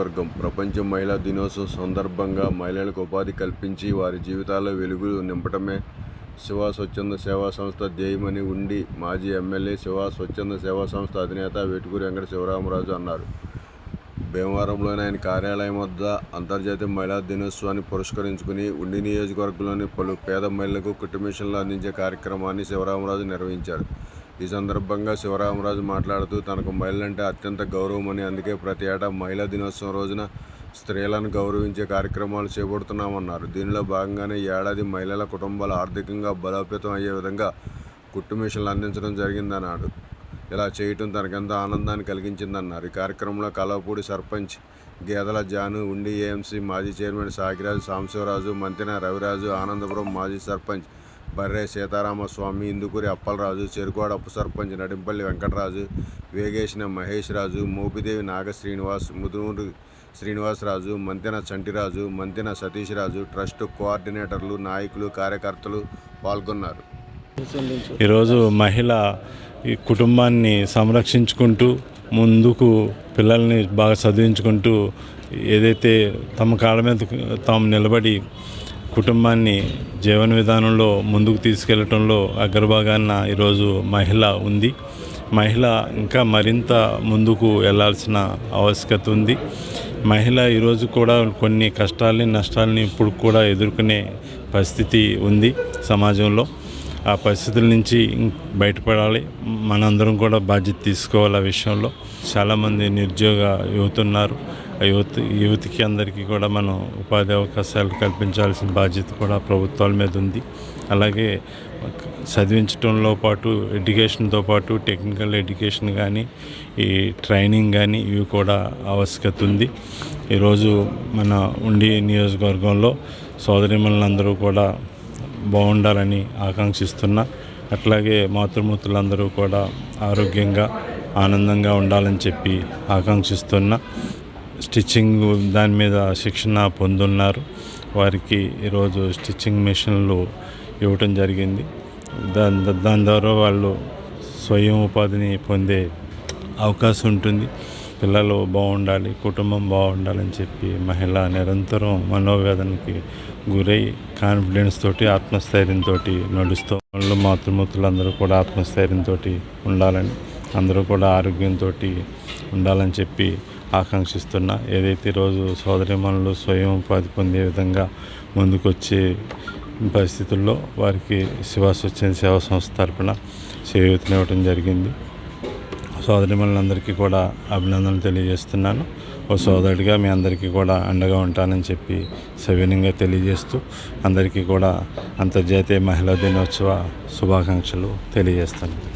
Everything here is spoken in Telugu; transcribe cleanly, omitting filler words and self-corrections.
నియోజకవర్గం ప్రపంచ మహిళా దినోత్సవం సందర్భంగా మహిళలకు ఉపాధి కల్పించి వారి జీవితాల్లో వెలుగులు నింపటమే శివ స్వచ్ఛంద సేవా సంస్థ ధ్యేయమని ఉండి మాజీ ఎమ్మెల్యే శివ స్వచ్ఛంద సేవా సంస్థ అధినేత వేటుకూరి వెంకట శివరామరాజు అన్నారు. భీమవరంలోని ఆయన కార్యాలయం వద్ద అంతర్జాతీయ మహిళా దినోత్సవాన్ని పురస్కరించుకుని ఉండి నియోజకవర్గంలోని పలు పేద మహిళలకు కుట్టు మిషన్లు అందించే కార్యక్రమాన్ని శివరామరాజు నిర్వహించారు. ఈ సందర్భంగా శివరామరాజు మాట్లాడుతూ తనకు మహిళలంటే అత్యంత గౌరవమని, అందుకే ప్రతి ఏటా మహిళా దినోత్సవం రోజున స్త్రీలను గౌరవించే కార్యక్రమాలు చేపడుతున్నామన్నారు. దీనిలో భాగంగానే ఈ ఏడాది మహిళల కుటుంబాలు ఆర్థికంగా బలోపేతం అయ్యే విధంగా కుట్టు మిషన్లు అందించడం జరిగిందన్నాడు. ఇలా చేయటం తనకెంతో ఆనందాన్ని కలిగించిందన్నారు. ఈ కార్యక్రమంలో కలవపూడి సర్పంచ్ గేదెల జాను, ఉండి ఏఎంసీ మాజీ చైర్మన్ సాగిరాజు సాంబశివరాజు, మంతెన రవిరాజు, ఆనందపురం మాజీ సర్పంచ్ బర్రె సీతారామస్వామి, ఇందుకూరి అప్పలరాజు, చెరుకోడ ఉప సర్పంచ్ నడింపల్లి వెంకటరాజు, వేగేసిన మహేష్ రాజు, మోపిదేవి నాగ శ్రీనివాస్, ముదునూరు శ్రీనివాసరాజు, మంతెన చంటిరాజు, మంతెన సతీష్ రాజు, ట్రస్ట్ కోఆర్డినేటర్లు, నాయకులు, కార్యకర్తలు పాల్గొన్నారు. ఈరోజు మహిళ ఈ కుటుంబాన్ని సంరక్షించుకుంటూ ముందుకు పిల్లల్ని బాగా చదివించుకుంటూ ఏదైతే తమ కాళ్ళ మీద తాము నిలబడి కుటుంబాన్ని జీవన విధానంలో ముందుకు తీసుకెళ్లడంలో అగ్రభాగాన ఈరోజు మహిళ ఉంది. మహిళ ఇంకా మరింత ముందుకు వెళ్లాల్సిన ఆవశ్యకత ఉంది. మహిళ ఈరోజు కూడా కొన్ని కష్టాలని నష్టాలని ఇప్పుడు కూడా ఎదుర్కొనే పరిస్థితి ఉంది సమాజంలో. ఆ పరిస్థితుల నుంచి బయటపడాలి. మనందరం కూడా బాధ్యత తీసుకోవాలి. ఆ విషయంలో చాలామంది నిరుద్యోగ యువత ఉన్నారు. ఆ యువతికి అందరికీ కూడా మనం ఉపాధి అవకాశాలు కల్పించాల్సిన బాధ్యత కూడా ప్రభుత్వాల మీద ఉంది. అలాగే చదివించడంలో పాటు ఎడ్యుకేషన్తో పాటు టెక్నికల్ ఎడ్యుకేషన్ కానీ ఈ ట్రైనింగ్ కానీ ఇవి కూడా ఆవశ్యకత ఉంది. ఈరోజు మన ఉండి నియోజకవర్గంలో సోదరీమణులందరూ కూడా బాగుండాలని ఆకాంక్షిస్తున్నా. అట్లాగే మాతృమూర్తులందరూ కూడా ఆరోగ్యంగా ఆనందంగా ఉండాలని చెప్పి ఆకాంక్షిస్తున్నా. స్టిచ్చింగ్ దాని మీద శిక్షణ పొందున్నారు. వారికి ఈరోజు స్టిచ్చింగ్ మిషన్లు ఇవ్వటం జరిగింది. దాని ద్వారా వాళ్ళు స్వయం ఉపాధిని పొందే అవకాశం ఉంటుంది. పిల్లలు బాగుండాలి, కుటుంబం బాగుండాలని చెప్పి మహిళ నిరంతరం మనోవేదనకి గురై కాన్ఫిడెన్స్ తోటి ఆత్మస్థైర్యంతో నడుస్తూ వాళ్ళు మాతృమూర్తులందరూ కూడా ఆత్మస్థైర్యంతో ఉండాలని, అందరూ కూడా ఆరోగ్యంతో ఉండాలని చెప్పి ఆకాంక్షిస్తున్నా. ఏదైతే ఈరోజు సోదరీమణులు స్వయం ఉపాధి పొందే విధంగా ముందుకొచ్చే పరిస్థితుల్లో వారికి శివ స్వచ్ఛంద సేవా సంస్థ తరపున చేయూతనివ్వడం జరిగింది. సోదరీమణులందరికీ కూడా అభినందనలు తెలియజేస్తున్నాను. ఓ సోదరుడిగా మీ అందరికీ కూడా అండగా ఉంటానని చెప్పి సవినయంగా తెలియజేస్తూ అందరికీ కూడా అంతర్జాతీయ మహిళా దినోత్సవ శుభాకాంక్షలు తెలియజేస్తాను.